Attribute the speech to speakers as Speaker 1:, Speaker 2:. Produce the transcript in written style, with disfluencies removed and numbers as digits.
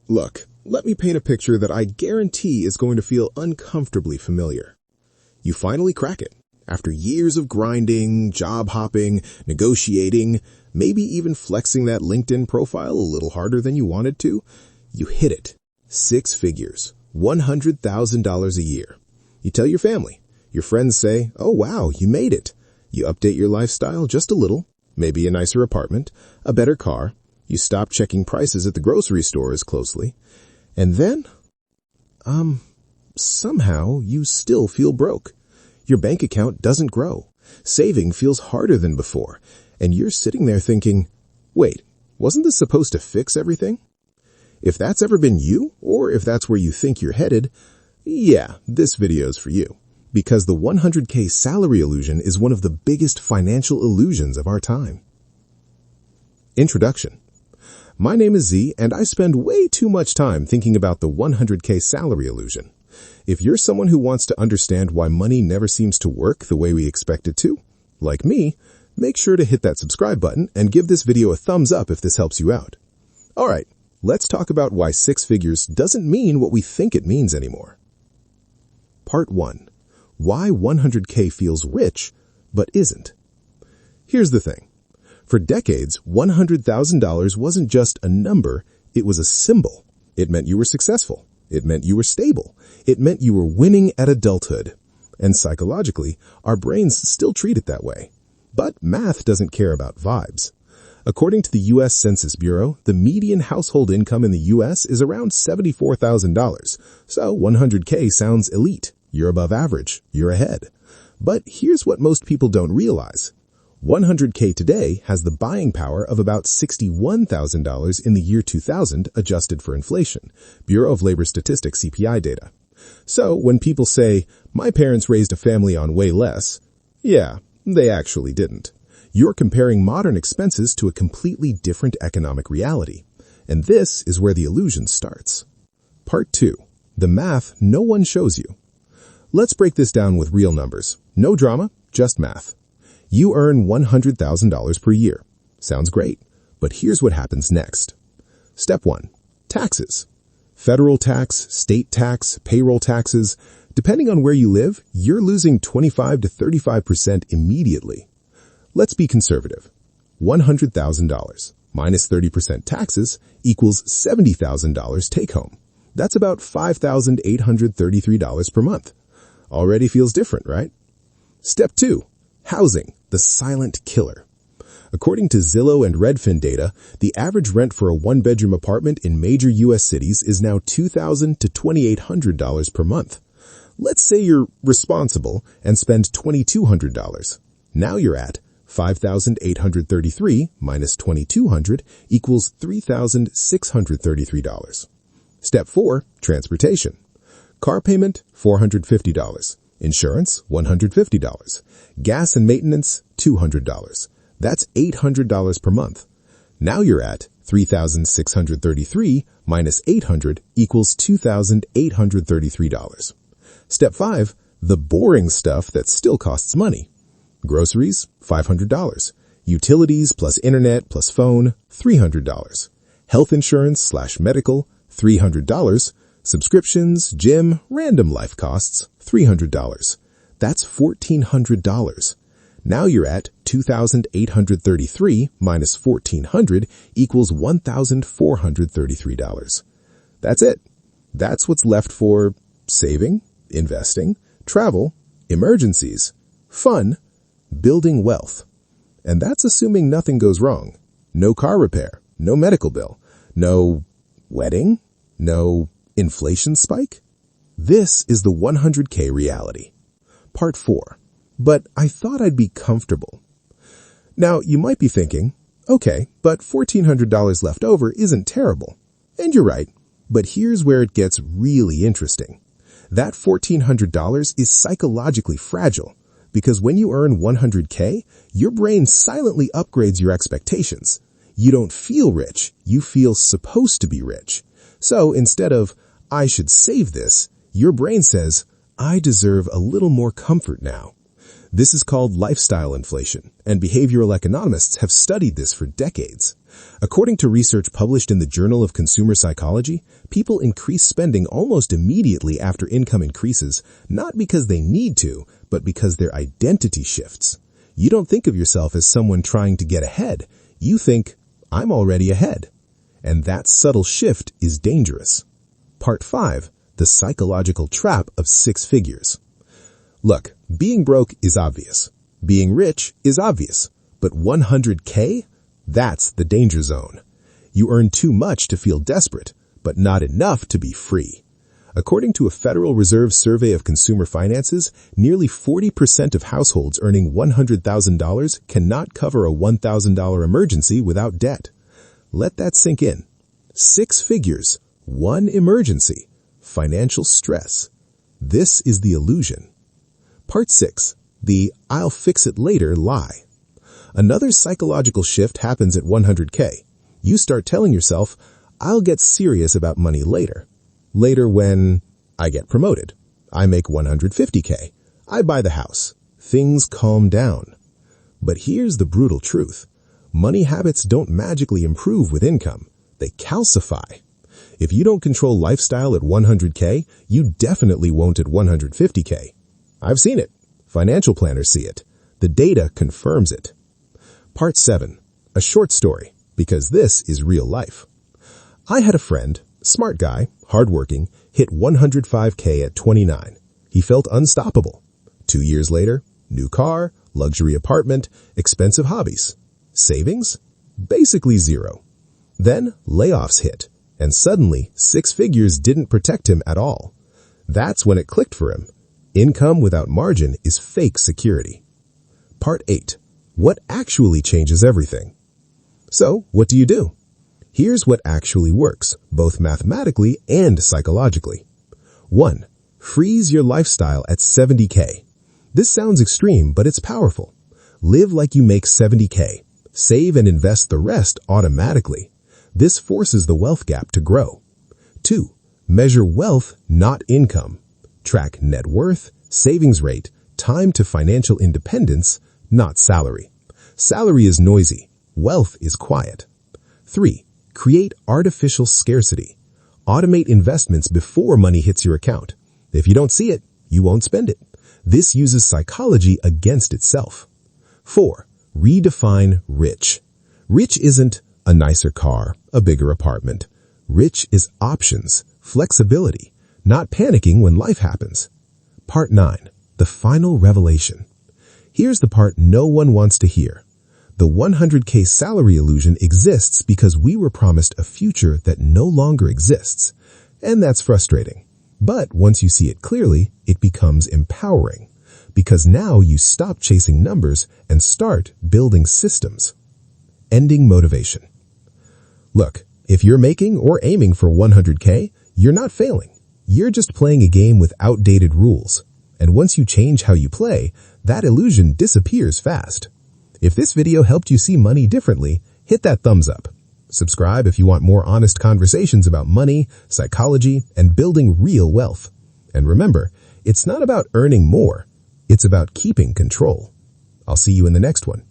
Speaker 1: Look, let me paint a picture that I guarantee is going to feel uncomfortably familiar. You finally crack it. After years of grinding, job hopping, negotiating, maybe even flexing that LinkedIn profile a little harder than you wanted to, you hit it. 6 figures, $100,000 a year. You tell your family. Your friends say, "Oh wow, you made it." You update your lifestyle just a little, maybe a nicer apartment, a better car. You stop checking prices at the grocery store as closely. And then, somehow you still feel broke. Your bank account doesn't grow. Saving feels harder than before. And you're sitting there thinking, wait, wasn't this supposed to fix everything? If that's ever been you, or if that's where you think you're headed, yeah, this video's for you. Because the 100K salary illusion is one of the biggest financial illusions of our time. Introduction. My name is Z, and I spend way too much time thinking about the 100K salary illusion. If you're someone who wants to understand why money never seems to work the way we expect it to, like me, make sure to hit that subscribe button and give this video a thumbs up if this helps you out. Alright, let's talk about why 6 figures doesn't mean what we think it means anymore. Part 1. Why 100K feels rich, but isn't. Here's the thing. For decades, $100,000 wasn't just a number, it was a symbol. It meant you were successful. It meant you were stable. It meant you were winning at adulthood. And psychologically, our brains still treat it that way. But math doesn't care about vibes. According to the U.S. Census Bureau, the median household income in the U.S. is around $74,000. So 100K sounds elite. You're above average. You're ahead. But here's what most people don't realize. 100K today has the buying power of about $61,000 in the year 2000 adjusted for inflation, Bureau of Labor Statistics CPI data. So when people say, my parents raised a family on way less, yeah, they actually didn't. You're comparing modern expenses to a completely different economic reality. And this is where the illusion starts. Part 2. The math no one shows you. Let's break this down with real numbers. No drama, just math. You earn $100,000 per year. Sounds great, but here's what happens next. Step 1. Taxes. Federal tax, state tax, payroll taxes. Depending on where you live, you're losing 25 to 35% immediately. Let's be conservative. $100,000 minus 30% taxes equals $70,000 take home. That's about $5,833 per month. Already feels different, right? Step 2. Housing, the silent killer. According to Zillow and Redfin data, the average rent for a one-bedroom apartment in major U.S. cities is now $2,000 to $2,800 per month. Let's say you're responsible and spend $2,200. Now you're at $5,833 minus $2,200 equals $3,633. Step 4. Transportation. Car payment, $450. Insurance, $150. Gas and maintenance, $200. That's $800 per month. Now you're at $3,633 minus $800 equals $2,833. Step 5. The boring stuff that still costs money. Groceries, $500. Utilities plus internet plus phone, $300. Health insurance / medical, $300. Subscriptions, gym, random life costs, $300. That's $1,400. Now you're at $2,833 minus $1,400 equals $1,433. That's it. That's what's left for saving, investing, travel, emergencies, fun, building wealth. And that's assuming nothing goes wrong. No car repair, no medical bill, no wedding, no inflation spike? This is the 100K reality. Part 4. But I thought I'd be comfortable. Now, you might be thinking, okay, but $1,400 left over isn't terrible. And you're right, but here's where it gets really interesting. That $1,400 is psychologically fragile because when you earn 100K, your brain silently upgrades your expectations. You don't feel rich, you feel supposed to be rich. So instead of, I should save this, your brain says, I deserve a little more comfort now. This is called lifestyle inflation, and behavioral economists have studied this for decades. According to research published in the Journal of Consumer Psychology, people increase spending almost immediately after income increases, not because they need to, but because their identity shifts. You don't think of yourself as someone trying to get ahead. You think, I'm already ahead. And that subtle shift is dangerous. Part 5. The psychological trap of 6 figures. Look, being broke is obvious. Being rich is obvious. But 100K? That's the danger zone. You earn too much to feel desperate, but not enough to be free. According to a Federal Reserve survey of consumer finances, nearly 40% of households earning $100,000 cannot cover a $1,000 emergency without debt. Let that sink in. 6 figures, 1 emergency, financial stress. This is the illusion. Part 6. The I'll fix it later lie. Another psychological shift happens at 100K. You start telling yourself, I'll get serious about money later. Later when I get promoted. I make 150K. I buy the house. Things calm down. But here's the brutal truth. Money habits don't magically improve with income. They calcify. If you don't control lifestyle at 100K, you definitely won't at 150K. I've seen it. Financial planners see it. The data confirms it. Part 7. A short story, because this is real life. I had a friend, smart guy, hardworking, hit 105K at 29. He felt unstoppable. 2 years later, new car, luxury apartment, expensive hobbies. Savings? Basically zero. Then layoffs hit, and suddenly 6 figures didn't protect him at all. That's when it clicked for him. Income without margin is fake security. Part 8. What actually changes everything? So, what do you do? Here's what actually works, both mathematically and psychologically. 1. Freeze your lifestyle at 70K. This sounds extreme, but it's powerful. Live like you make 70K. Save and invest the rest automatically. This forces the wealth gap to grow. 2. Measure wealth, not income. Track net worth, savings rate, time to financial independence, not salary. Salary is noisy. Wealth is quiet. 3. Create artificial scarcity. Automate investments before money hits your account. If you don't see it, you won't spend it. This uses psychology against itself. 4. Redefine rich. Rich isn't a nicer car, a bigger apartment. Rich is options, flexibility, not panicking when life happens. Part 9. The final revelation. Here's the part no one wants to hear. The 100K salary illusion exists because we were promised a future that no longer exists. And that's frustrating. But once you see it clearly, it becomes empowering. Because now you stop chasing numbers and start building systems. Ending motivation. Look, if you're making or aiming for 100K, you're not failing. You're just playing a game with outdated rules. And once you change how you play, that illusion disappears fast. If this video helped you see money differently, hit that thumbs up. Subscribe if you want more honest conversations about money, psychology, and building real wealth. And remember, it's not about earning more. It's about keeping control. I'll see you in the next one.